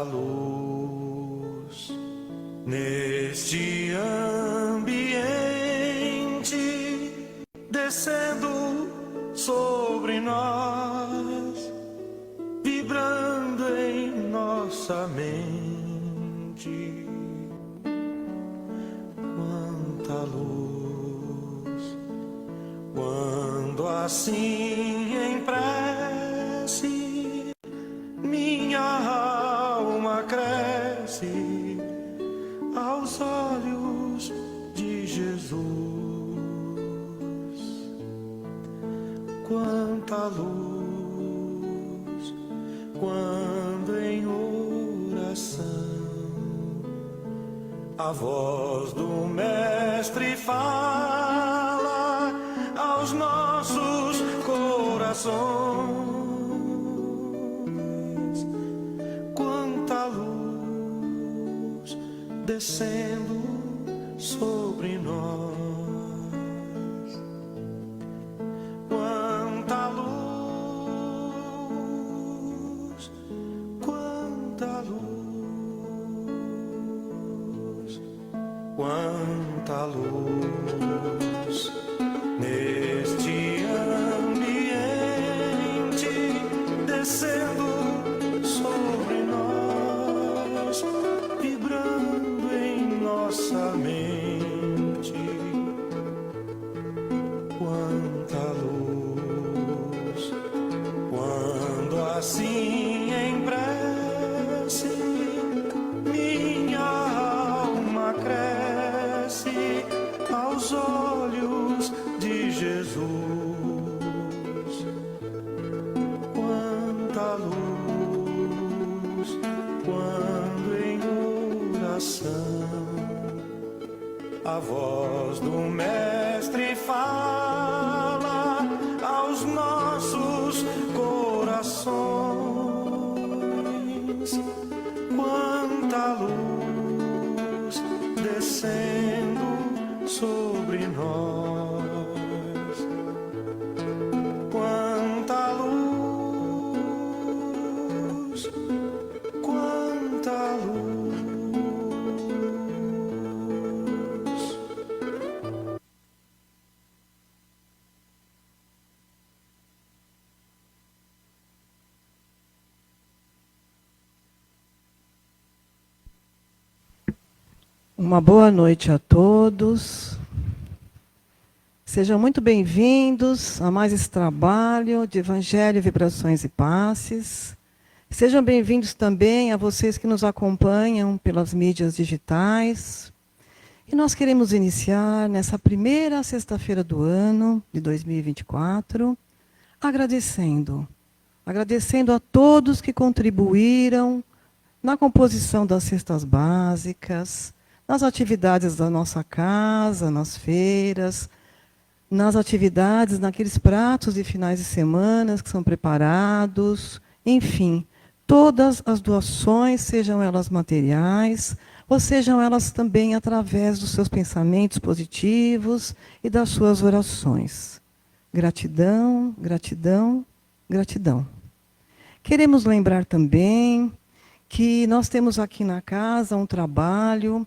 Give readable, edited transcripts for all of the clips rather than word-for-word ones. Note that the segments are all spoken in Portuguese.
luz neste ambiente, descendo sobre nós, vibrando em nossa mente. Quanta luz, quando assim em prece minha alma cresce aos olhos de Jesus. Quanta luz, quando em oração a voz do Mestre fala aos nossos corações. Quanta luz descendo sobre nós. Quanta luz, quanta luz, quanta luz neste ambiente, descendo sobre nós, vibrando em nossa mente. Quanta luz, quando assim em prece minha alma cresce aos olhos de Jesus. Quanta luz, quando em oração a voz do Mestre fala aos nossos corações. Quanta luz descendo sobre nós. Quanta luz, quanta luz. Uma boa noite a todos. Sejam muito bem-vindos a mais esse trabalho de Evangelho, Vibrações e Passes. Sejam bem-vindos também a vocês que nos acompanham pelas mídias digitais. E nós queremos iniciar nessa primeira sexta-feira do ano de 2024, agradecendo a todos que contribuíram na composição das cestas básicas, nas atividades da nossa casa, nas feiras, nas atividades, naqueles pratos de finais de semana que são preparados, enfim, todas as doações, sejam elas materiais, ou sejam elas também através dos seus pensamentos positivos e das suas orações. Gratidão, gratidão, gratidão. Queremos lembrar também que nós temos aqui na casa um trabalho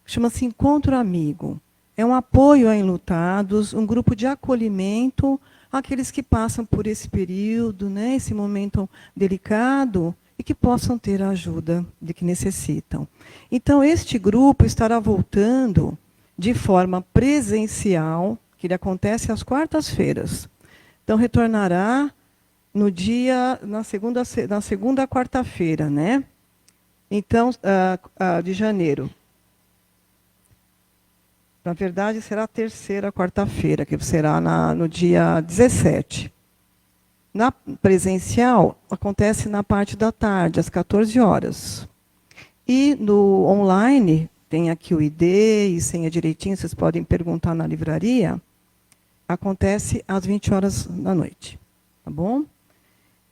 chama-se Encontro Amigo. É um apoio a enlutados, um grupo de acolhimento àqueles que passam por esse período, né, esse momento delicado, e que possam ter a ajuda de que necessitam. Então, este grupo estará voltando de forma presencial, que ele acontece às quartas-feiras. Então, retornará na segunda quarta-feira, né? Então, de janeiro. Na verdade, será a terceira quarta-feira, que será no dia 17. Na presencial, acontece na parte da tarde, às 14 horas. E no online, tem aqui o ID e senha direitinho, vocês podem perguntar na livraria, acontece às 20 horas da noite. Tá bom?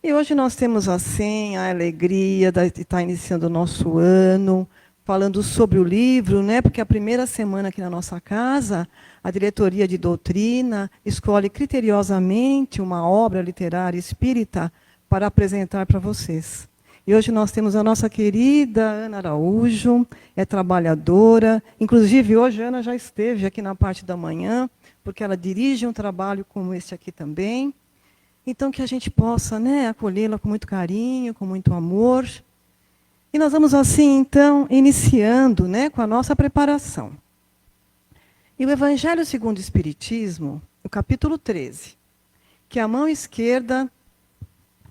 E hoje nós temos assim a alegria de estar iniciando o nosso ano, falando sobre o livro, né? Porque a primeira semana aqui na nossa casa, a diretoria de doutrina escolhe criteriosamente uma obra literária espírita para apresentar para vocês. E hoje nós temos a nossa querida Ana Araújo, é trabalhadora. Inclusive, hoje a Ana já esteve aqui na parte da manhã, porque ela dirige um trabalho como este aqui também. Então, que a gente possa, né, acolhê-la com muito carinho, com muito amor. E nós vamos assim, então, iniciando, né, com a nossa preparação. E o Evangelho segundo o Espiritismo, o capítulo 13, que a mão esquerda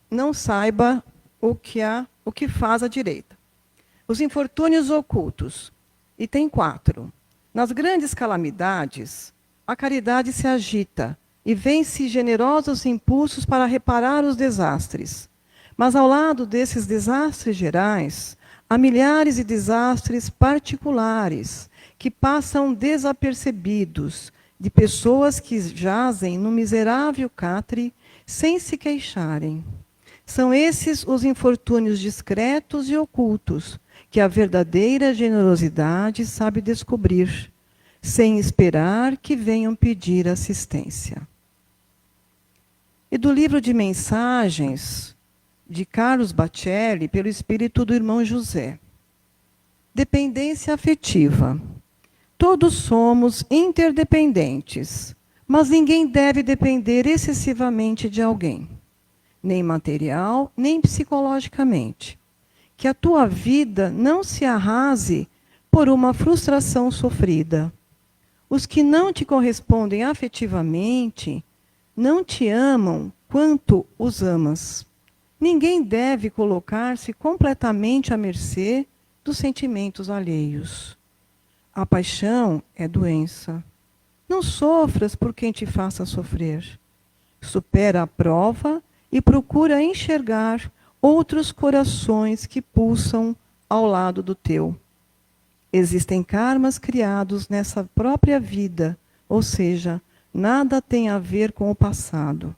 não saiba o que faz a direita. Os infortúnios ocultos. Item 4. Nas grandes calamidades, a caridade se agita e vence generosos impulsos para reparar os desastres. Mas ao lado desses desastres gerais, há milhares de desastres particulares que passam desapercebidos, de pessoas que jazem no miserável catre sem se queixarem. São esses os infortúnios discretos e ocultos que a verdadeira generosidade sabe descobrir, sem esperar que venham pedir assistência. E do livro de mensagens de Carlos Bacelli, pelo espírito do irmão José. Dependência afetiva. Todos somos interdependentes, mas ninguém deve depender excessivamente de alguém, nem material, nem psicologicamente. Que a tua vida não se arrase por uma frustração sofrida. Os que não te correspondem afetivamente não te amam quanto os amas. Ninguém deve colocar-se completamente à mercê dos sentimentos alheios. A paixão é doença. Não sofras por quem te faça sofrer. Supera a prova e procura enxergar outros corações que pulsam ao lado do teu. Existem karmas criados nessa própria vida, ou seja, nada tem a ver com o passado.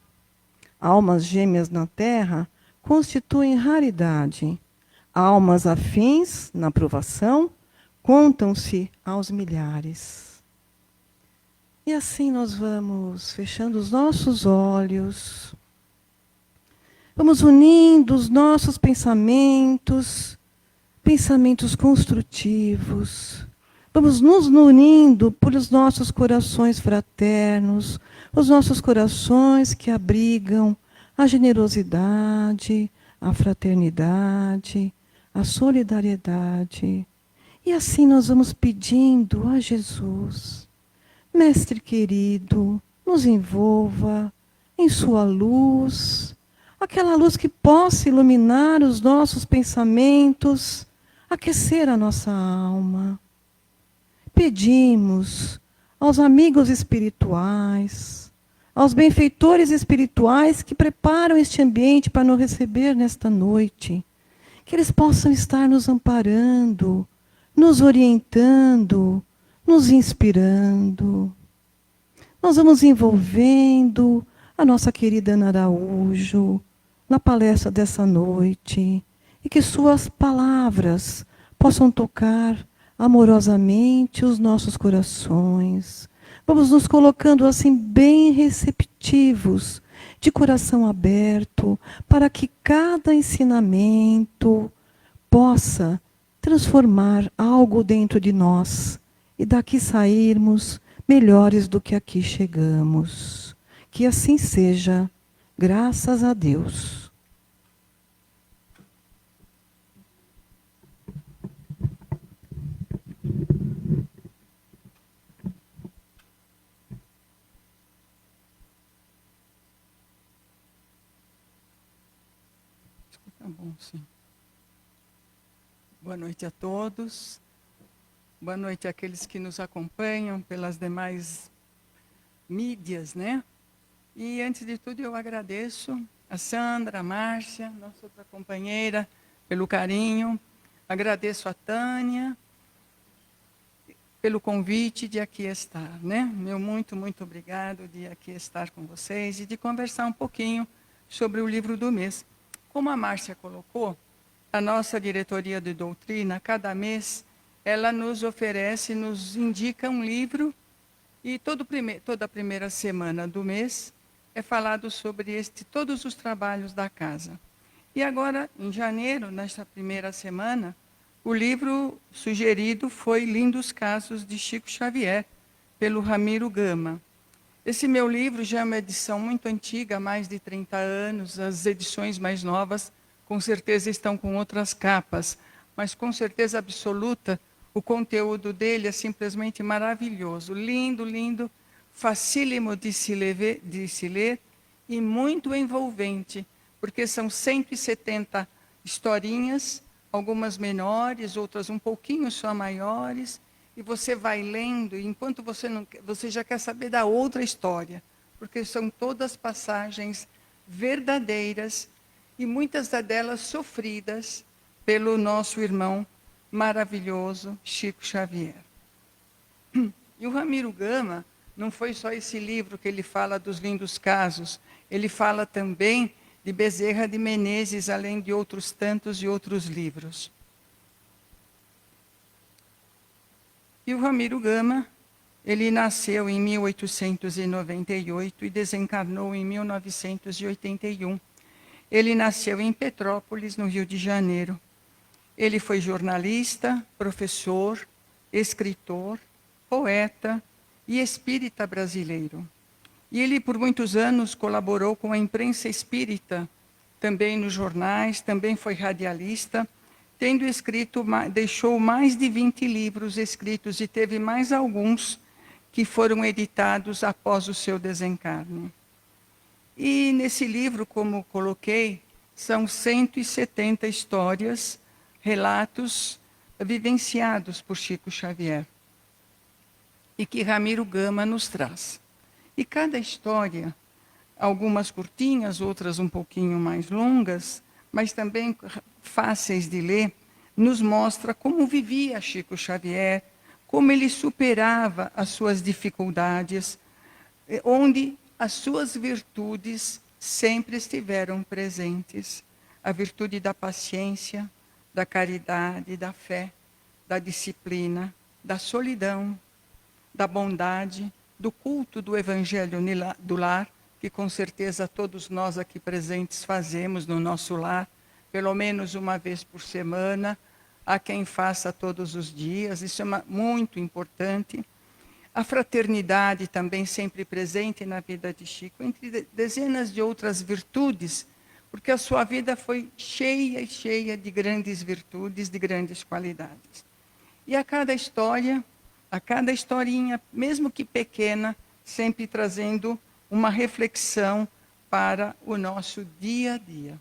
Almas gêmeas na Terra constituem raridade. Almas afins na provação contam-se aos milhares. E assim nós vamos fechando os nossos olhos, vamos unindo os nossos pensamentos, pensamentos construtivos, vamos nos unindo por os nossos corações fraternos, os nossos corações que abrigam a generosidade, a fraternidade, a solidariedade. E assim nós vamos pedindo a Jesus, Mestre querido, nos envolva em sua luz, aquela luz que possa iluminar os nossos pensamentos, aquecer a nossa alma. Pedimos aos amigos espirituais, aos benfeitores espirituais que preparam este ambiente para nos receber nesta noite, que eles possam estar nos amparando, nos orientando, nos inspirando. Nós vamos envolvendo a nossa querida Ana Araújo na palestra dessa noite, e que suas palavras possam tocar amorosamente os nossos corações. Vamos nos colocando assim bem receptivos, de coração aberto, para que cada ensinamento possa transformar algo dentro de nós e daqui sairmos melhores do que aqui chegamos. Que assim seja, graças a Deus. Tá bom, sim. Boa noite a todos. Boa noite àqueles que nos acompanham pelas demais mídias, né? E antes de tudo eu agradeço a Sandra, a Márcia, nossa outra companheira, pelo carinho. Agradeço a Tânia pelo convite de aqui estar, né? Meu muito obrigado de aqui estar com vocês e de conversar um pouquinho sobre o livro do mês. Como a Márcia colocou, a nossa diretoria de doutrina, cada mês, ela nos oferece, nos indica um livro, e toda a primeira semana do mês é falado sobre todos os trabalhos da casa. E agora, em janeiro, nesta primeira semana, o livro sugerido foi Lindos Casos de Chico Xavier, pelo Ramiro Gama. Esse meu livro já é uma edição muito antiga, há mais de 30 anos. As edições mais novas, com certeza, estão com outras capas, mas com certeza absoluta, o conteúdo dele é simplesmente maravilhoso. Lindo, lindo, facílimo de se ler e muito envolvente, porque são 170 historinhas, algumas menores, outras um pouquinho só maiores, e você vai lendo, e enquanto você já quer saber da outra história, porque são todas passagens verdadeiras, e muitas delas sofridas pelo nosso irmão maravilhoso, Chico Xavier. E o Ramiro Gama, não foi só esse livro que ele fala dos lindos casos, ele fala também de Bezerra de Menezes, além de outros tantos e outros livros. E o Ramiro Gama, ele nasceu em 1898 e desencarnou em 1981. Ele nasceu em Petrópolis, no Rio de Janeiro. Ele foi jornalista, professor, escritor, poeta e espírita brasileiro. E ele, por muitos anos, colaborou com a imprensa espírita, também nos jornais, também foi radialista, tendo escrito, deixou mais de 20 livros escritos e teve mais alguns que foram editados após o seu desencarne. E nesse livro, como coloquei, são 170 histórias, relatos vivenciados por Chico Xavier e que Ramiro Gama nos traz. E cada história, algumas curtinhas, outras um pouquinho mais longas, mas também fáceis de ler, nos mostra como vivia Chico Xavier, como ele superava as suas dificuldades, onde as suas virtudes sempre estiveram presentes. A virtude da paciência, da caridade, da fé, da disciplina, da solidão, da bondade, do culto do Evangelho do lar, que com certeza todos nós aqui presentes fazemos no nosso lar, pelo menos uma vez por semana, há quem faça todos os dias, isso é muito importante. A fraternidade também sempre presente na vida de Chico, entre dezenas de outras virtudes, porque a sua vida foi cheia e cheia de grandes virtudes, de grandes qualidades. E a cada história, a cada historinha, mesmo que pequena, sempre trazendo uma reflexão para o nosso dia a dia.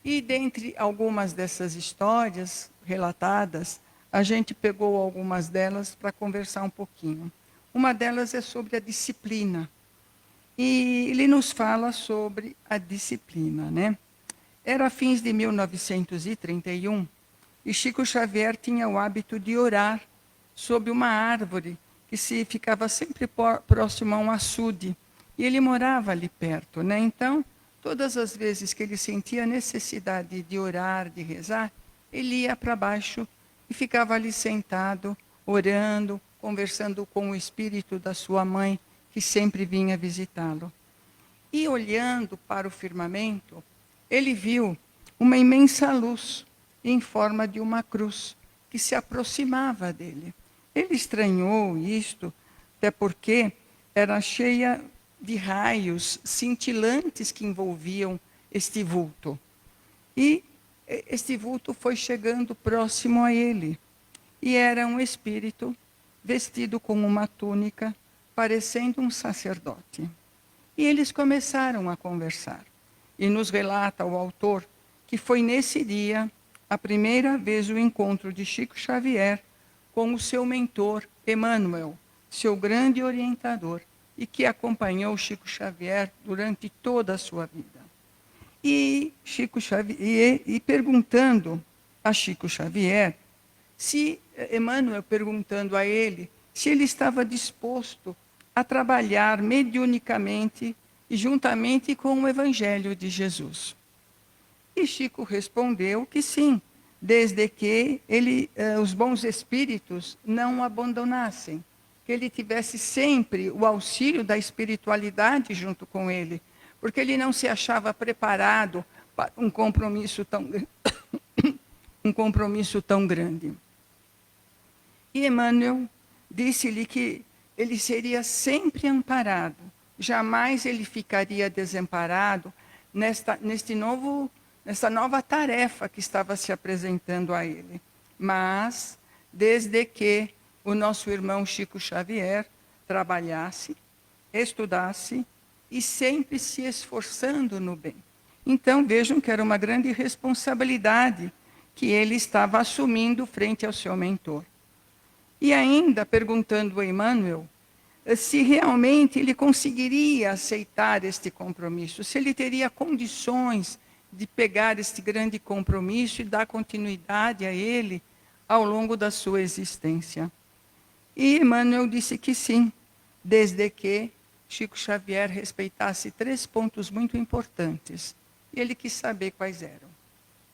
E dentre algumas dessas histórias relatadas, a gente pegou algumas delas para conversar um pouquinho. Uma delas é sobre a disciplina. E ele nos fala sobre a disciplina, né? Era fins de 1931 e Chico Xavier tinha o hábito de orar sob uma árvore que ficava sempre próximo a um açude. E ele morava ali perto, né? Então, todas as vezes que ele sentia a necessidade de orar, de rezar, ele ia para baixo e ficava ali sentado, orando, conversando com o espírito da sua mãe, que sempre vinha visitá-lo. E olhando para o firmamento, ele viu uma imensa luz em forma de uma cruz que se aproximava dele. Ele estranhou isto, até porque era cheia de raios cintilantes que envolviam este vulto. E este vulto foi chegando próximo a ele. E era um espírito vestido com uma túnica, parecendo um sacerdote. E eles começaram a conversar. E nos relata o autor que foi nesse dia a primeira vez o encontro de Chico Xavier com o seu mentor, Emmanuel, seu grande orientador, e que acompanhou Chico Xavier durante toda a sua vida. E perguntando a Chico Xavier, Emmanuel perguntando a ele se ele estava disposto a trabalhar mediunicamente e juntamente com o Evangelho de Jesus. E Chico respondeu que sim, desde que os bons espíritos não o abandonassem, que ele tivesse sempre o auxílio da espiritualidade junto com ele, porque ele não se achava preparado um compromisso um compromisso tão grande. E Emmanuel disse-lhe que ele seria sempre amparado, jamais ele ficaria desamparado nessa nova tarefa que estava se apresentando a ele. Mas, desde que o nosso irmão Chico Xavier trabalhasse, estudasse e sempre se esforçando no bem. Então, vejam que era uma grande responsabilidade que ele estava assumindo frente ao seu mentor. E ainda perguntando a Emmanuel se realmente ele conseguiria aceitar este compromisso, se ele teria condições de pegar este grande compromisso e dar continuidade a ele ao longo da sua existência. E Emmanuel disse que sim, desde que Chico Xavier respeitasse 3 pontos muito importantes. E ele quis saber quais eram.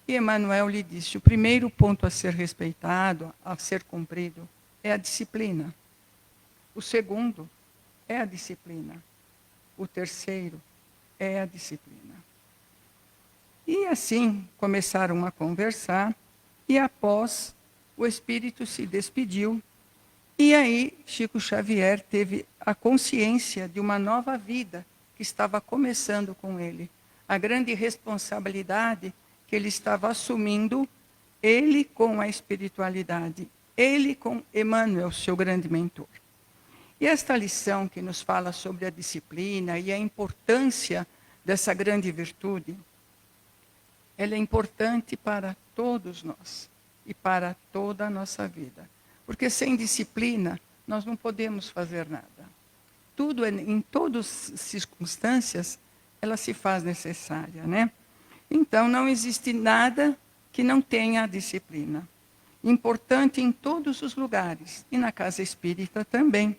E Emmanuel lhe disse, o primeiro ponto a ser respeitado, a ser cumprido, é a disciplina. O segundo é a disciplina. O terceiro é a disciplina. E assim começaram a conversar, e após o espírito se despediu, e aí Chico Xavier teve a consciência de uma nova vida que estava começando com ele. A grande responsabilidade que ele estava assumindo, ele com a espiritualidade, ele com Emmanuel, seu grande mentor. E esta lição que nos fala sobre a disciplina e a importância dessa grande virtude, ela é importante para todos nós e para toda a nossa vida. Porque sem disciplina, nós não podemos fazer nada. Tudo, em todas as circunstâncias, ela se faz necessária, né? Então, não existe nada que não tenha a disciplina. Importante em todos os lugares, e na casa espírita também.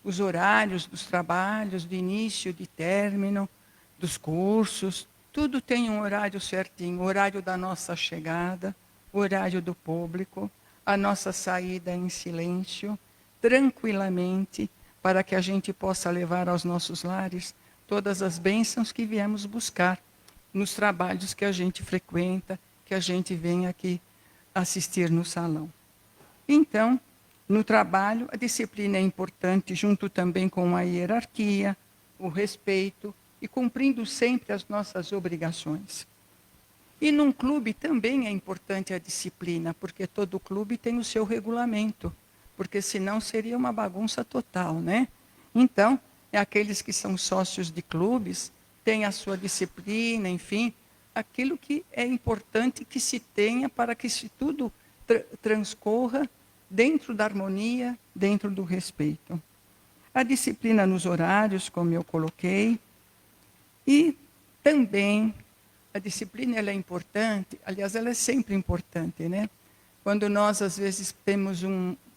Os horários dos trabalhos, de início, de término, dos cursos, tudo tem um horário certinho, o horário da nossa chegada, o horário do público, a nossa saída em silêncio, tranquilamente, para que a gente possa levar aos nossos lares todas as bênçãos que viemos buscar nos trabalhos que a gente frequenta, que a gente vem aqui assistir no salão. Então, no trabalho, a disciplina é importante, junto também com a hierarquia, o respeito e cumprindo sempre as nossas obrigações. E num clube também é importante a disciplina, porque todo clube tem o seu regulamento, porque senão seria uma bagunça total, né? Então, aqueles que são sócios de clubes têm a sua disciplina, enfim, aquilo que é importante que se tenha para que se tudo transcorra dentro da harmonia, dentro do respeito. A disciplina nos horários, como eu coloquei, e também a disciplina ela é importante, aliás, ela é sempre importante, né? Quando nós, às vezes, temos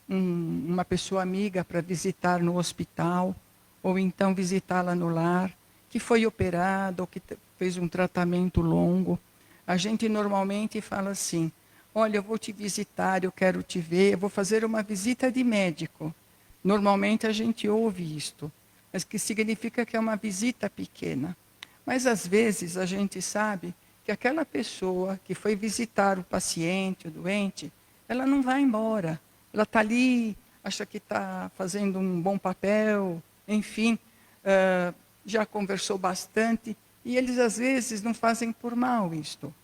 uma pessoa amiga para visitar no hospital, ou então visitá-la no lar, que foi operada, ou que fez um tratamento longo, a gente normalmente fala assim, olha, eu vou te visitar, eu quero te ver, eu vou fazer uma visita de médico. Normalmente a gente ouve isto, mas que significa que é uma visita pequena. Mas, às vezes, a gente sabe que aquela pessoa que foi visitar o paciente, o doente, ela não vai embora. Ela está ali, acha que está fazendo um bom papel, enfim, já conversou bastante, e eles, às vezes, não fazem por mal isto.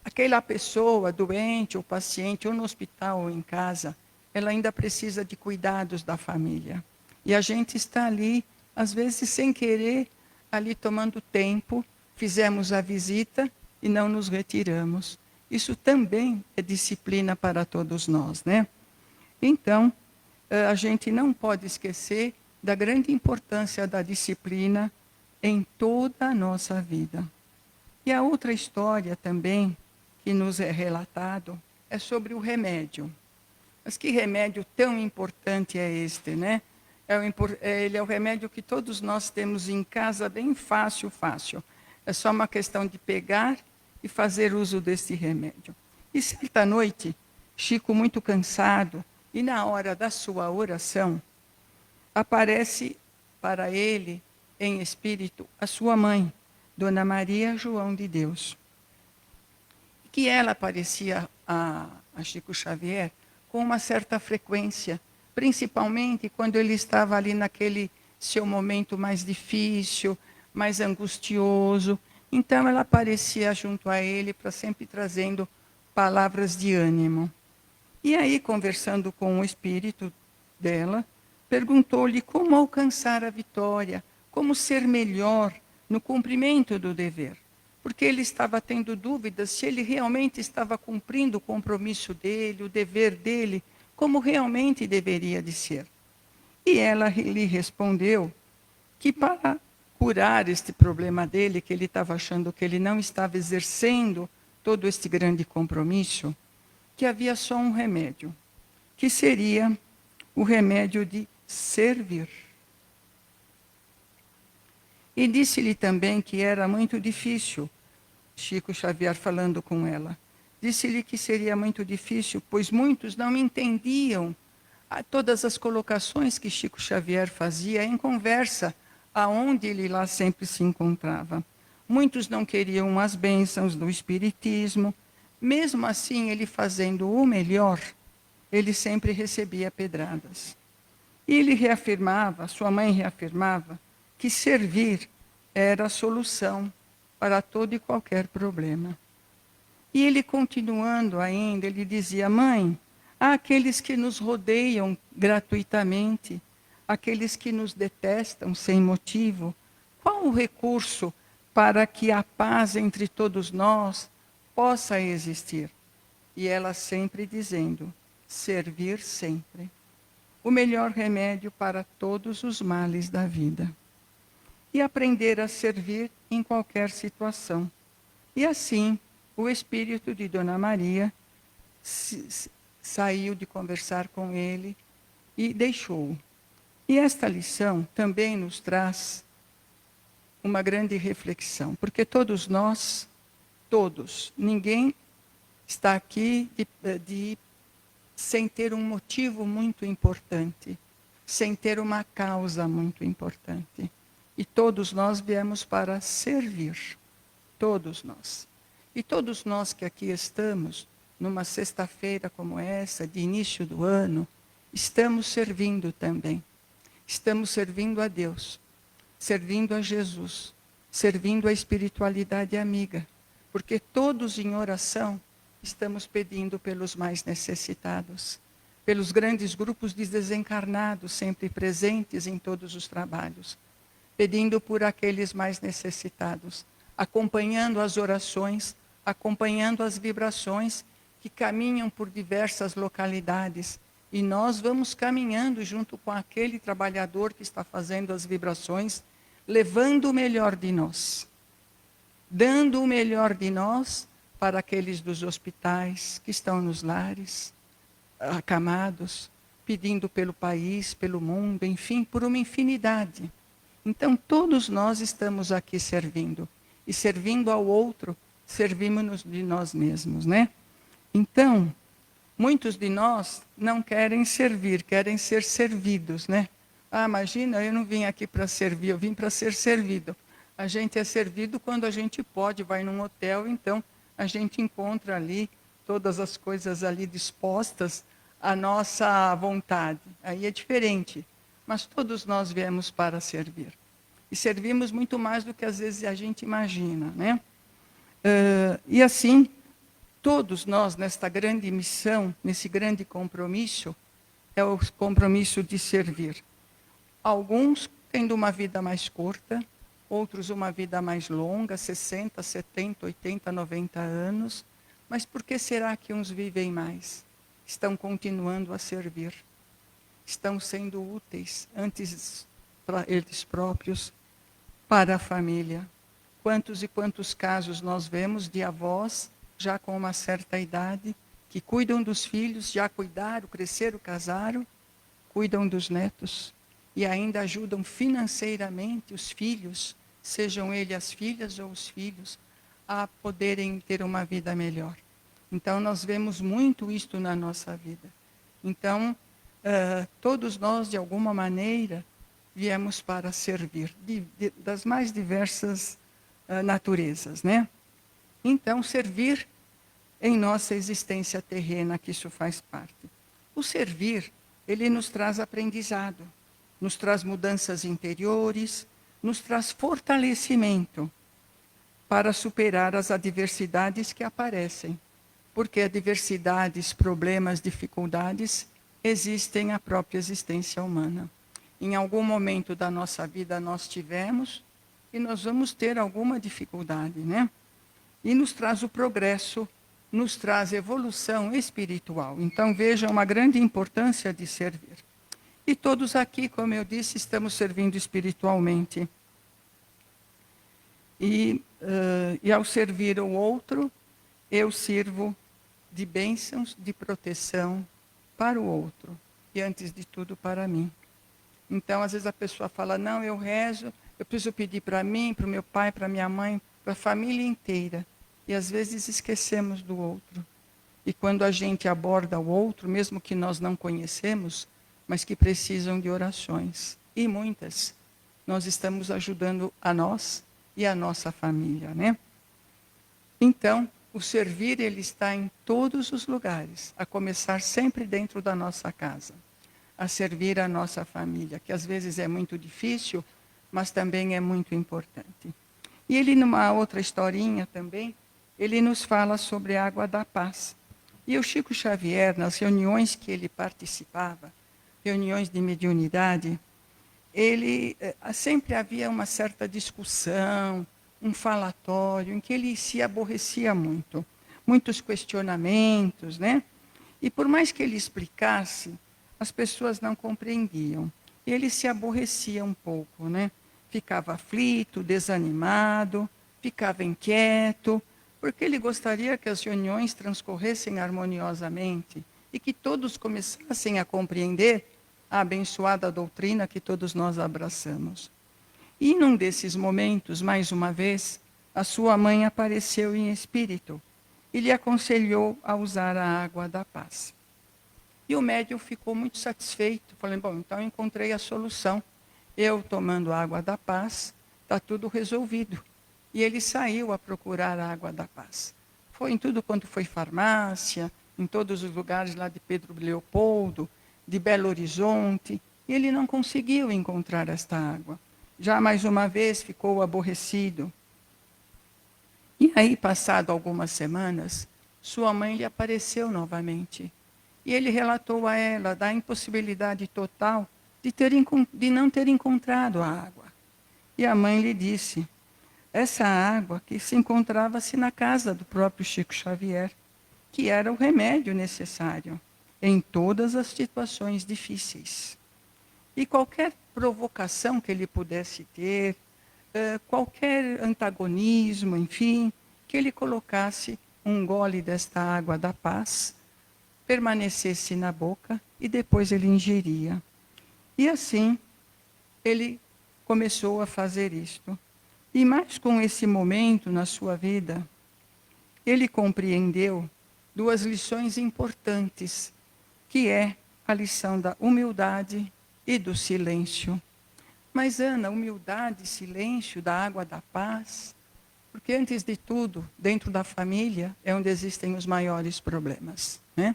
Aquela pessoa doente, ou paciente, ou no hospital, ou em casa, ela ainda precisa de cuidados da família. E a gente está ali, às vezes, sem querer, ali tomando tempo, fizemos a visita e não nos retiramos. Isso também é disciplina para todos nós, né? Então, a gente não pode esquecer da grande importância da disciplina em toda a nossa vida. E a outra história também, que nos é relatado, é sobre o remédio. Mas que remédio tão importante é este, né? Ele é o remédio que todos nós temos em casa, bem fácil. É só uma questão de pegar e fazer uso desse remédio. E certa noite, Chico, muito cansado, e na hora da sua oração, aparece para ele, em espírito, a sua mãe, Dona Maria João de Deus. Que ela aparecia a Chico Xavier com uma certa frequência, principalmente quando ele estava ali naquele seu momento mais difícil, mais angustioso. Então ela aparecia junto a ele para sempre trazendo palavras de ânimo. E aí, conversando com o espírito dela, perguntou-lhe como alcançar a vitória, como ser melhor no cumprimento do dever. Porque ele estava tendo dúvidas se ele realmente estava cumprindo o compromisso dele, o dever dele, como realmente deveria de ser. E ela lhe respondeu que para curar este problema dele, que ele estava achando que ele não estava exercendo todo este grande compromisso, que havia só um remédio, que seria o remédio de servir. E disse-lhe também que era muito difícil, Chico Xavier falando com ela, disse-lhe que seria muito difícil, pois muitos não entendiam todas as colocações que Chico Xavier fazia em conversa, aonde ele lá sempre se encontrava. Muitos não queriam as bênçãos do espiritismo. Mesmo assim, ele fazendo o melhor, ele sempre recebia pedradas. E ele reafirmava, sua mãe reafirmava, que servir era a solução para todo e qualquer problema. E ele continuando ainda, ele dizia: mãe, há aqueles que nos rodeiam gratuitamente, aqueles que nos detestam sem motivo. Qual o recurso para que a paz entre todos nós possa existir? E ela sempre dizendo: servir sempre. O melhor remédio para todos os males da vida. E aprender a servir em qualquer situação. E assim, o espírito de Dona Maria saiu de conversar com ele e deixou-o. E esta lição também nos traz uma grande reflexão, porque todos nós, ninguém está aqui sem ter um motivo muito importante, sem ter uma causa muito importante. E todos nós viemos para servir, todos nós. E todos nós que aqui estamos, numa sexta-feira como essa, de início do ano, estamos servindo também. Estamos servindo a Deus, servindo a Jesus, servindo a espiritualidade amiga, porque todos em oração estamos pedindo pelos mais necessitados, pelos grandes grupos de desencarnados sempre presentes em todos os trabalhos, pedindo por aqueles mais necessitados, acompanhando as orações, acompanhando as vibrações que caminham por diversas localidades. E nós vamos caminhando junto com aquele trabalhador que está fazendo as vibrações, levando o melhor de nós, dando o melhor de nós para aqueles dos hospitais que estão nos lares, acamados, pedindo pelo país, pelo mundo, enfim, por uma infinidade. Então, todos nós estamos aqui servindo. E servindo ao outro, servimos-nos de nós mesmos, né? Então, muitos de nós não querem servir, querem ser servidos, né? Ah, imagina, eu não vim aqui para servir, eu vim para ser servido. A gente é servido quando a gente pode, vai num hotel, então a gente encontra ali todas as coisas ali dispostas à nossa vontade. Aí é diferente. Mas todos nós viemos para servir. E servimos muito mais do que às vezes a gente imagina, né? E assim, todos nós nesta grande missão, nesse grande compromisso, é o compromisso de servir. Alguns tendo uma vida mais curta, outros uma vida mais longa, 60, 70, 80, 90 anos. Mas por que será que uns vivem mais? Estão continuando a servir. Estão sendo úteis antes para eles próprios, para a família. Quantos e quantos casos nós vemos de avós, já com uma certa idade, que cuidam dos filhos, já cuidaram, cresceram, casaram, cuidam dos netos e ainda ajudam financeiramente os filhos, sejam eles as filhas ou os filhos, a poderem ter uma vida melhor. Então, nós vemos muito isto na nossa vida. Então, todos nós, de alguma maneira, viemos para servir, das mais diversas naturezas, né? Então, servir em nossa existência terrena, que isso faz parte. O servir, ele nos traz aprendizado, nos traz mudanças interiores, nos traz fortalecimento para superar as adversidades que aparecem. Porque adversidades, problemas, dificuldades existem na própria existência humana. Em algum momento da nossa vida nós tivemos e nós vamos ter alguma dificuldade, né? E nos traz o progresso, nos traz evolução espiritual. Então vejam uma grande importância de servir. E todos aqui, como eu disse, estamos servindo espiritualmente. E ao servir o outro, eu sirvo de bênçãos, de proteção para o outro. E antes de tudo para mim. Então, às vezes a pessoa fala, não, eu rezo, eu preciso pedir para mim, para o meu pai, para a minha mãe, para a família inteira. E às vezes esquecemos do outro. E quando a gente aborda o outro, mesmo que nós não conhecemos, mas que precisam de orações, e muitas, nós estamos ajudando a nós e a nossa família, né? Então, o servir, ele está em todos os lugares, a começar sempre dentro da nossa casa, a servir a nossa família, que às vezes é muito difícil, mas também é muito importante. E ele, numa outra historinha também, ele nos fala sobre a água da paz. E o Chico Xavier, nas reuniões que ele participava, reuniões de mediunidade, sempre havia uma certa discussão, um falatório, em que ele se aborrecia muito. Muitos questionamentos, né? E por mais que ele explicasse, as pessoas não compreendiam. E ele se aborrecia um pouco, né? Ficava aflito, desanimado, ficava inquieto, porque ele gostaria que as reuniões transcorressem harmoniosamente e que todos começassem a compreender a abençoada doutrina que todos nós abraçamos. E num desses momentos, mais uma vez, a sua mãe apareceu em espírito e lhe aconselhou a usar a água da paz. E o médium ficou muito satisfeito. Falei, bom, então eu encontrei a solução. Eu tomando a água da paz, está tudo resolvido. E ele saiu a procurar a água da paz. Foi em tudo quanto foi farmácia, em todos os lugares lá de Pedro Leopoldo, de Belo Horizonte, e ele não conseguiu encontrar esta água. Já mais uma vez ficou aborrecido. E aí, passado algumas semanas, sua mãe lhe apareceu novamente. E ele relatou a ela da impossibilidade total de não ter encontrado a água. E a mãe lhe disse, essa água que se encontrava-se na casa do próprio Chico Xavier, que era o remédio necessário em todas as situações difíceis. E qualquer provocação que ele pudesse ter, qualquer antagonismo, enfim, que ele colocasse um gole desta água da paz, permanecesse na boca e depois ele ingeria. E assim, ele começou a fazer isto. E mais com esse momento na sua vida, ele compreendeu duas lições importantes, que é a lição da humildade e do silêncio. Mas, Ana, humildade e silêncio da água da paz, porque antes de tudo, dentro da família, é onde existem os maiores problemas, né?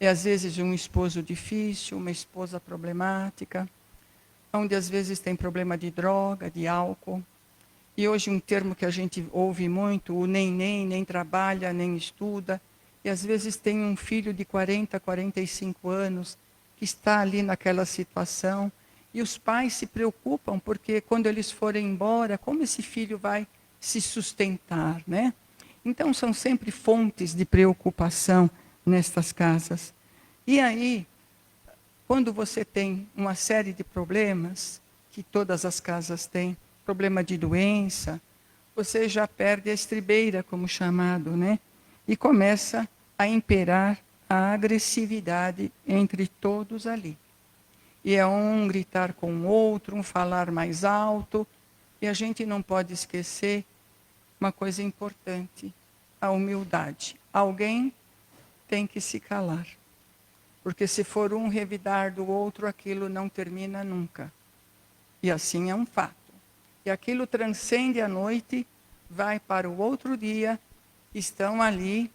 É às vezes um esposo difícil, uma esposa problemática, onde às vezes tem problema de droga, de álcool. E hoje um termo que a gente ouve muito, o nem trabalha, nem estuda. E às vezes tem um filho de 40, 45 anos que está ali naquela situação. E os pais se preocupam porque quando eles forem embora, como esse filho vai se sustentar, né? Então são sempre fontes de preocupação nestas casas. E aí, quando você tem uma série de problemas, que todas as casas têm, problema de doença, você já perde a estribeira, como chamado, né? E começa a imperar a agressividade entre todos ali. E é um gritar com o outro, um falar mais alto, e a gente não pode esquecer uma coisa importante, a humildade. Alguém tem que se calar. Porque se for um revidar do outro, aquilo não termina nunca. E assim é um fato. E aquilo transcende a noite vai para o outro dia, estão ali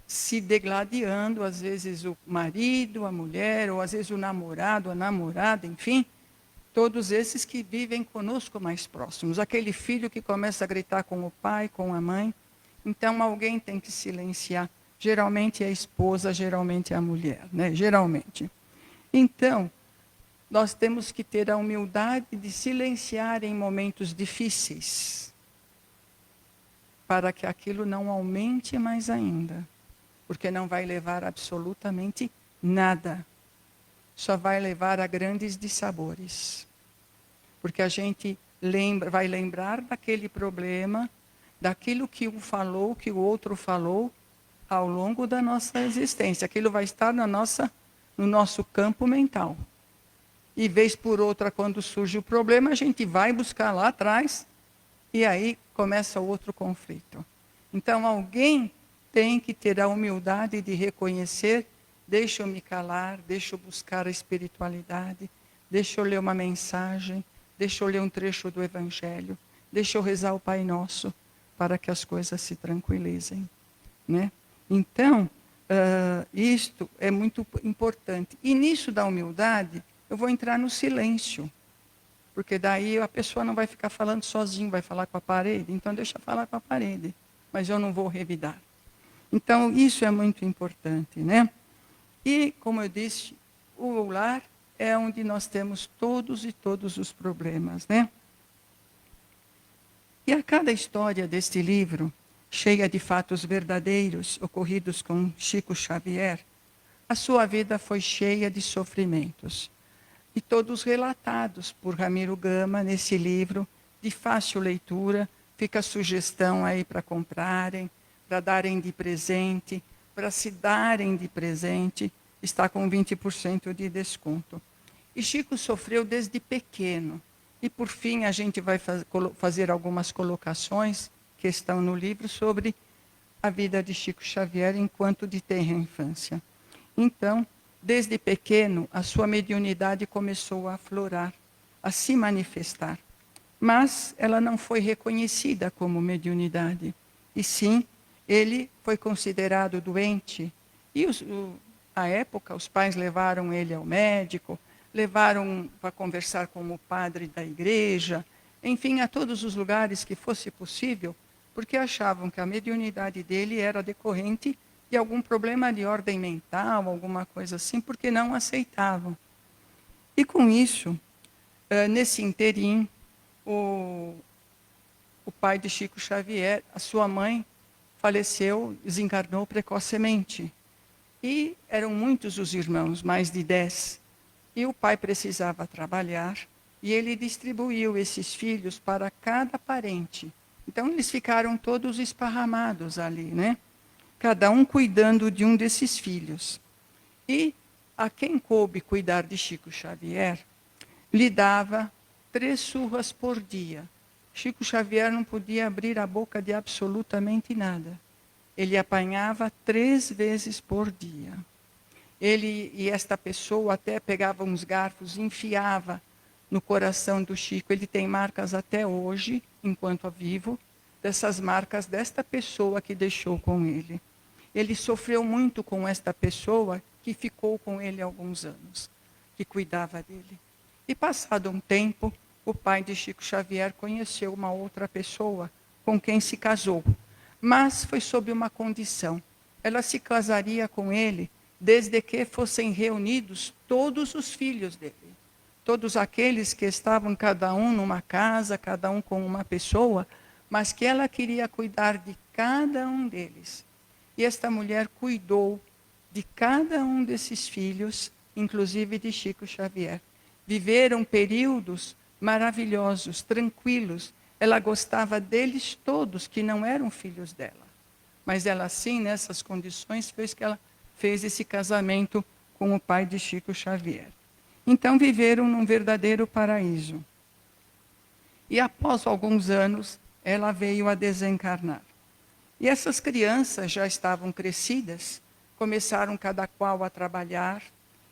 se degladiando, às vezes o marido, a mulher, ou às vezes o namorado, a namorada, enfim, todos esses que vivem conosco mais próximos. Aquele filho que começa a gritar com o pai, com a mãe. Então, alguém tem que silenciar. Geralmente é a esposa, geralmente é a mulher, né? Geralmente. Então, nós temos que ter a humildade de silenciar em momentos difíceis, para que aquilo não aumente mais ainda, porque não vai levar absolutamente nada. Só vai levar a grandes dissabores. Porque a gente vai lembrar daquele problema, daquilo que um falou, que o outro falou, ao longo da nossa existência. Aquilo vai estar no nosso campo mental. E vez por outra, quando surge o problema, a gente vai buscar lá atrás, e aí começa outro conflito. Então, alguém tem que ter a humildade de reconhecer: deixa eu me calar, deixa eu buscar a espiritualidade, deixa eu ler uma mensagem, deixa eu ler um trecho do Evangelho, deixa eu rezar o Pai Nosso, para que as coisas se tranquilizem, né? Então, isto é muito importante. E nisso da humildade, eu vou entrar no silêncio. Porque daí a pessoa não vai ficar falando sozinho, vai falar com a parede. Então, deixa eu falar com a parede. Mas eu não vou revidar. Então, isso é muito importante, né? E, como eu disse, o lar é onde nós temos todos os problemas, né? E a cada história deste livro, cheia de fatos verdadeiros ocorridos com Chico Xavier, a sua vida foi cheia de sofrimentos. E todos relatados por Ramiro Gama nesse livro, de fácil leitura. Fica a sugestão aí para comprarem, para darem de presente, para se darem de presente, está com 20% de desconto. E Chico sofreu desde pequeno. E por fim a gente vai fazer algumas colocações que estão no livro sobre a vida de Chico Xavier enquanto de tenra infância. Então, desde pequeno, a sua mediunidade começou a aflorar, a se manifestar. Mas ela não foi reconhecida como mediunidade. E sim, ele foi considerado doente. E à época, os pais levaram ele ao médico, levaram para conversar com o padre da igreja, enfim, a todos os lugares que fosse possível, porque achavam que a mediunidade dele era decorrente de algum problema de ordem mental, alguma coisa assim, porque não aceitavam. E com isso, nesse interim, o pai de Chico Xavier, a sua mãe, faleceu, desencarnou precocemente. E eram muitos os irmãos, mais de 10. E o pai precisava trabalhar, e ele distribuiu esses filhos para cada parente. Então, eles ficaram todos esparramados ali, né? Cada um cuidando de um desses filhos. E a quem coube cuidar de Chico Xavier, lhe dava 3 surras por dia. Chico Xavier não podia abrir a boca de absolutamente nada. Ele apanhava 3 vezes por dia. Ele e esta pessoa até pegava uns garfos e enfiava no coração do Chico. Ele tem marcas até hoje, enquanto vivo, dessas marcas desta pessoa que deixou com ele. Ele sofreu muito com esta pessoa que ficou com ele alguns anos, que cuidava dele. E passado um tempo, o pai de Chico Xavier conheceu uma outra pessoa com quem se casou. Mas foi sob uma condição. Ela se casaria com ele desde que fossem reunidos todos os filhos dele. Todos aqueles que estavam cada um numa casa, cada um com uma pessoa, mas que ela queria cuidar de cada um deles. E esta mulher cuidou de cada um desses filhos, inclusive de Chico Xavier. Viveram períodos maravilhosos, tranquilos. Ela gostava deles todos, que não eram filhos dela. Mas ela, assim, nessas condições, fez que ela fez esse casamento com o pai de Chico Xavier. Então, viveram num verdadeiro paraíso. E após alguns anos, ela veio a desencarnar. E essas crianças já estavam crescidas, começaram cada qual a trabalhar,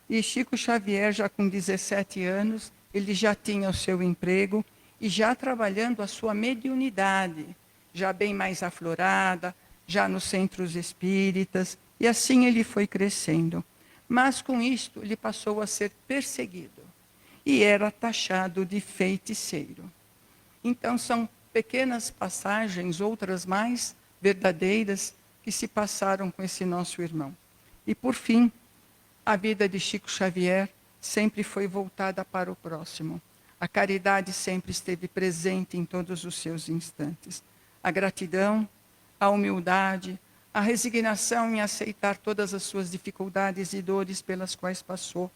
e Chico Xavier, já com 17 anos, ele já tinha o seu emprego, e já trabalhando a sua mediunidade, já bem mais aflorada, já nos centros espíritas, e assim ele foi crescendo. Mas com isto ele passou a ser perseguido e era taxado de feiticeiro. Então são pequenas passagens, outras mais verdadeiras, que se passaram com esse nosso irmão. E por fim, a vida de Chico Xavier sempre foi voltada para o próximo. A caridade sempre esteve presente em todos os seus instantes. A gratidão, a humildade, a resignação em aceitar todas as suas dificuldades e dores pelas quais passou,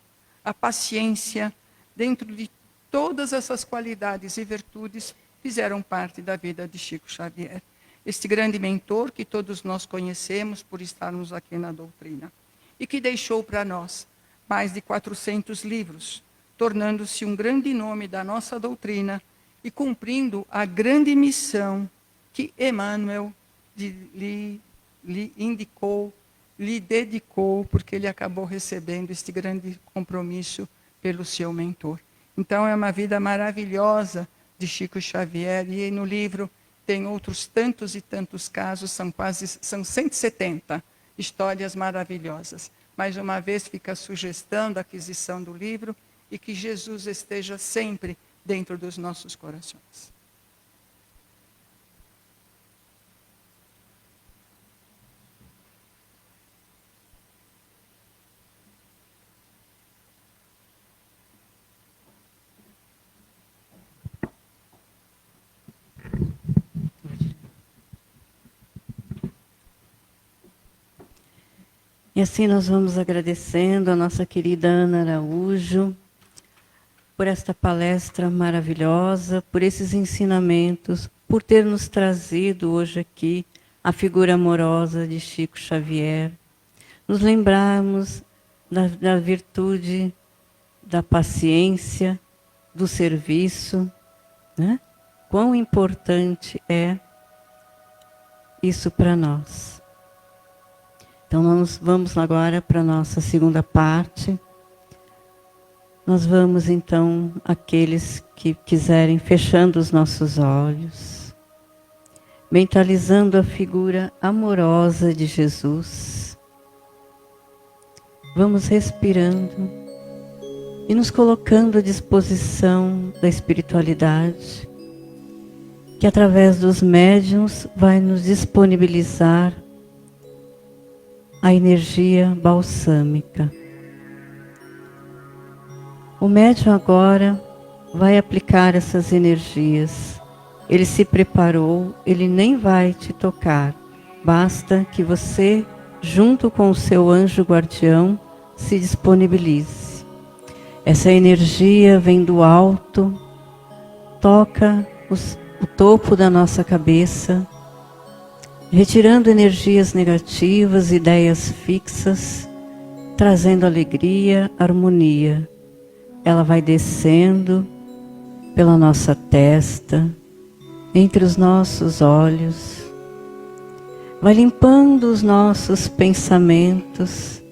a paciência, dentro de todas essas qualidades e virtudes, fizeram parte da vida de Chico Xavier. Este grande mentor que todos nós conhecemos por estarmos aqui na doutrina. E que deixou para nós mais de 400 livros, tornando-se um grande nome da nossa doutrina e cumprindo a grande missão que Emmanuel lhe indicou, lhe dedicou, porque ele acabou recebendo este grande compromisso pelo seu mentor. Então é uma vida maravilhosa de Chico Xavier, e no livro tem outros tantos e tantos casos, são 170 histórias maravilhosas. Mais uma vez fica a sugestão da aquisição do livro, e que Jesus esteja sempre dentro dos nossos corações. E assim nós vamos agradecendo a nossa querida Ana Araújo por esta palestra maravilhosa, por esses ensinamentos, por ter nos trazido hoje aqui a figura amorosa de Chico Xavier, nos lembrarmos da virtude da paciência, do serviço, né? Quão importante é isso para nós. Então, nós vamos agora para a nossa segunda parte. Nós vamos, então, aqueles que quiserem, fechando os nossos olhos, mentalizando a figura amorosa de Jesus. Vamos respirando e nos colocando à disposição da espiritualidade, que através dos médiuns vai nos disponibilizar a energia balsâmica. O médium agora vai aplicar essas energias. Ele se preparou, ele nem vai te tocar. Basta que você, junto com o seu anjo guardião, se disponibilize. Essa energia vem do alto, toca o topo da nossa cabeça, retirando energias negativas, ideias fixas, trazendo alegria, harmonia. Ela vai descendo pela nossa testa, entre os nossos olhos, vai limpando os nossos pensamentos,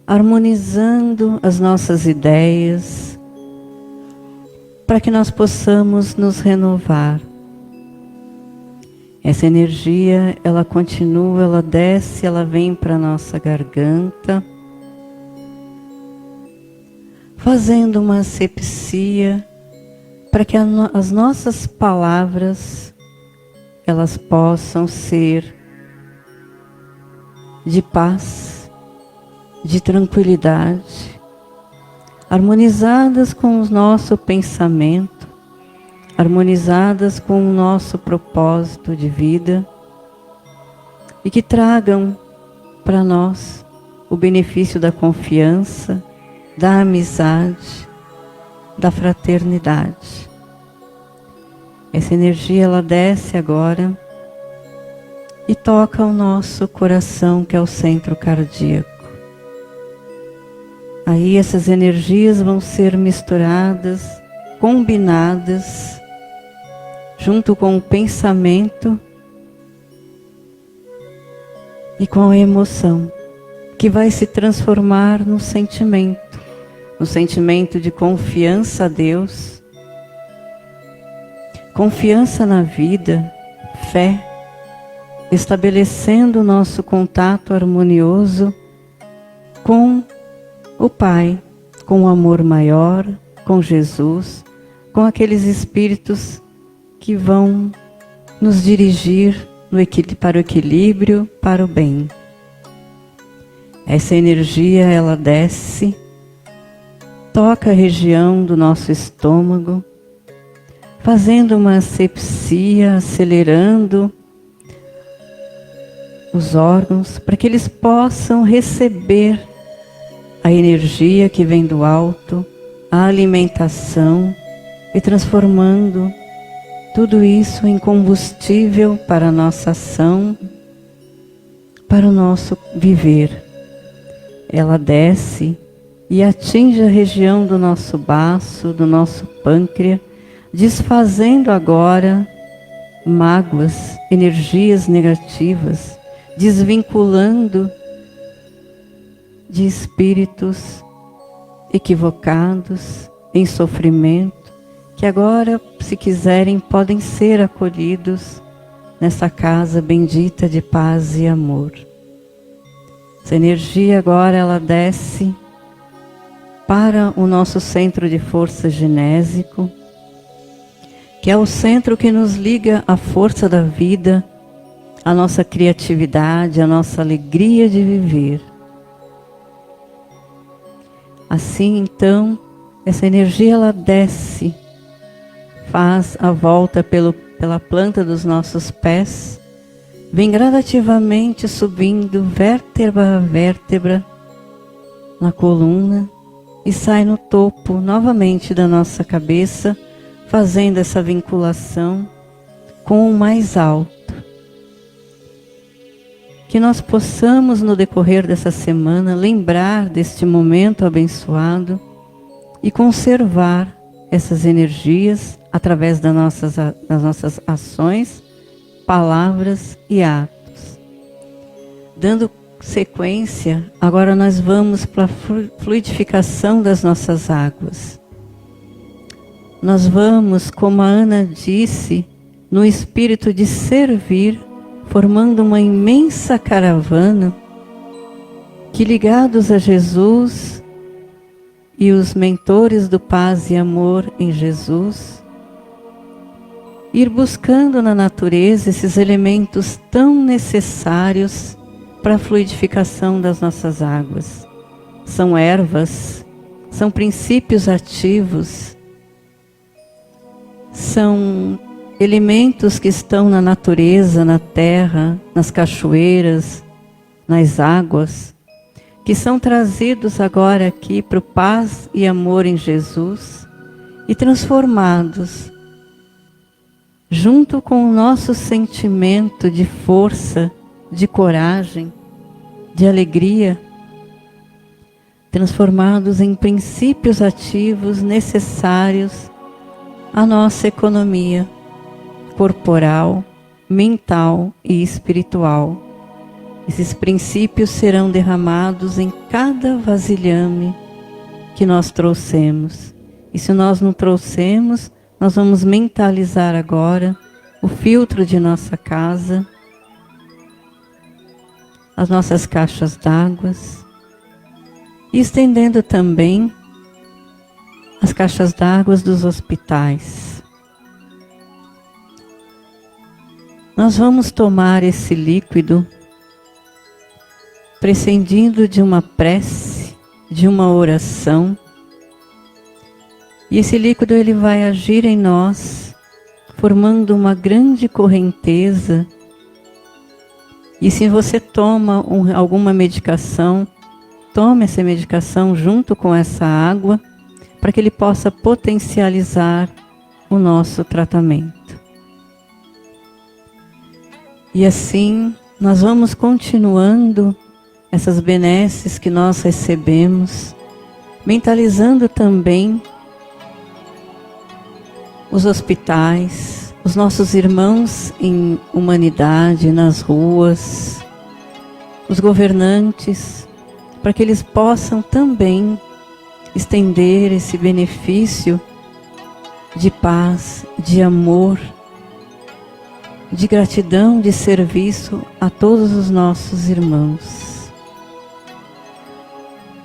harmonizando as nossas ideias, para que nós possamos nos renovar. Essa energia, ela continua, ela desce, ela vem para a nossa garganta, fazendo uma asepsia, para que as nossas palavras, elas possam ser de paz, de tranquilidade, harmonizadas com o nosso pensamento, harmonizadas com o nosso propósito de vida, e que tragam para nós o benefício da confiança, da amizade, da fraternidade. Essa energia, ela desce agora e toca o nosso coração, que é o centro cardíaco. Aí essas energias vão ser misturadas, combinadas, junto com o pensamento e com a emoção, que vai se transformar no sentimento de confiança a Deus, confiança na vida, fé, estabelecendo o nosso contato harmonioso com o Pai, com o amor maior, com Jesus, com aqueles espíritos que vão nos dirigir para o equilíbrio, para o bem. Essa energia, ela desce, toca a região do nosso estômago, fazendo uma asepsia, acelerando os órgãos, para que eles possam receber a energia que vem do alto, a alimentação, e transformando tudo isso em combustível para a nossa ação, para o nosso viver. Ela desce e atinge a região do nosso baço, do nosso pâncreas, desfazendo agora mágoas, energias negativas, desvinculando de espíritos equivocados, em sofrimento, que agora, se quiserem, podem ser acolhidos nessa casa bendita de paz e amor. Essa energia agora, ela desce para o nosso centro de força genésico, que é o centro que nos liga à força da vida, à nossa criatividade, à nossa alegria de viver. Assim, então, essa energia, ela desce, faz a volta pela planta dos nossos pés, vem gradativamente subindo vértebra a vértebra na coluna e sai no topo novamente da nossa cabeça, fazendo essa vinculação com o mais alto. Que nós possamos, no decorrer dessa semana, lembrar deste momento abençoado e conservar essas energias através das nossas ações, palavras e atos. Dando sequência, agora nós vamos para a fluidificação das nossas águas. Nós vamos, como a Ana disse, no espírito de servir, formando uma imensa caravana que, ligados a Jesus e os mentores do paz e amor em Jesus, ir buscando na natureza esses elementos tão necessários para a fluidificação das nossas águas. São ervas, são princípios ativos, são elementos que estão na natureza, na terra, nas cachoeiras, nas águas, que são trazidos agora aqui para o paz e amor em Jesus e transformados junto com o nosso sentimento de força, de coragem, de alegria, transformados em princípios ativos necessários à nossa economia corporal, mental e espiritual. Esses princípios serão derramados em cada vasilhame que nós trouxemos. E se nós não trouxemos, nós vamos mentalizar agora o filtro de nossa casa, as nossas caixas d'água, e estendendo também as caixas d'água dos hospitais. Nós vamos tomar esse líquido, prescindindo de uma prece, de uma oração, e esse líquido ele vai agir em nós, formando uma grande correnteza. E se você toma alguma medicação, tome essa medicação junto com essa água, para que ele possa potencializar o nosso tratamento. E assim, nós vamos continuando essas benesses que nós recebemos, mentalizando também os hospitais, os nossos irmãos em humanidade, nas ruas, os governantes, para que eles possam também estender esse benefício de paz, de amor, de gratidão, de serviço a todos os nossos irmãos.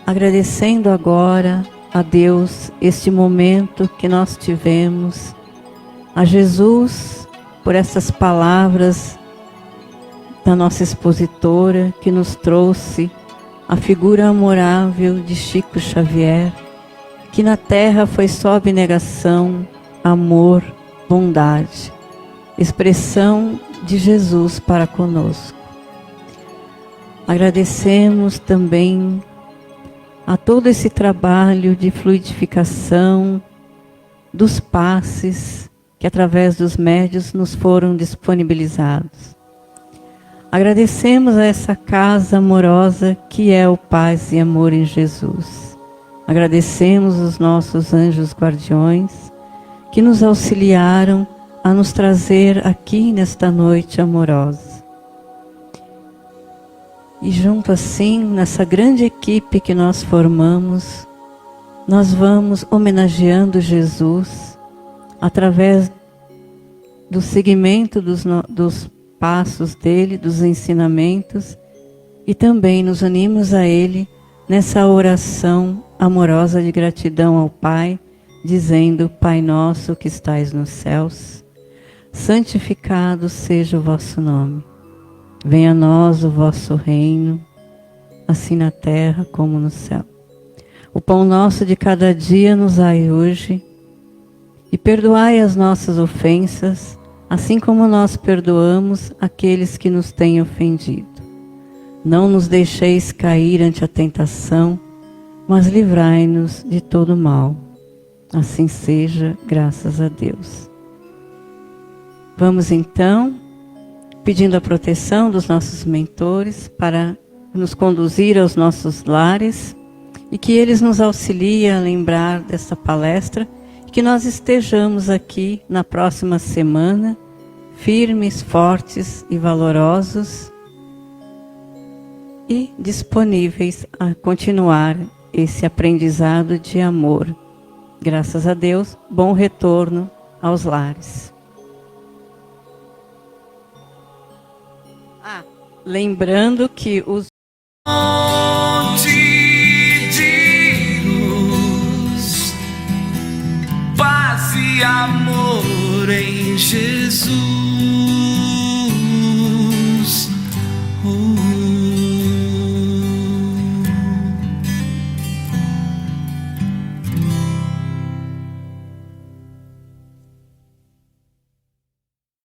Agradecendo agora a Deus este momento que nós tivemos, a Jesus por essas palavras da nossa expositora que nos trouxe a figura amorável de Chico Xavier, que na terra foi só abnegação, amor, bondade, expressão de Jesus para conosco. Agradecemos também a todo esse trabalho de fluidificação dos passes que através dos médios nos foram disponibilizados. Agradecemos a essa casa amorosa que é o Paz e Amor em Jesus. Agradecemos os nossos anjos guardiões que nos auxiliaram a nos trazer aqui nesta noite amorosa. E junto assim, nessa grande equipe que nós formamos, nós vamos homenageando Jesus através do seguimento dos passos dele, dos ensinamentos, e também nos unimos a ele nessa oração amorosa de gratidão ao Pai, dizendo: Pai nosso que estais nos céus, santificado seja o vosso nome. Venha a nós o vosso reino, assim na terra como no céu. O pão nosso de cada dia nos dai hoje, e perdoai as nossas ofensas, assim como nós perdoamos aqueles que nos têm ofendido. Não nos deixeis cair ante a tentação, mas livrai-nos de todo mal. Assim seja, graças a Deus. Vamos então, pedindo a proteção dos nossos mentores para nos conduzir aos nossos lares e que eles nos auxiliem a lembrar dessa palestra e que nós estejamos aqui na próxima semana, firmes, fortes e valorosos e disponíveis a continuar esse aprendizado de amor. Graças a Deus, bom retorno aos lares. Lembrando que os Fonte de luz, paz e amor em Jesus.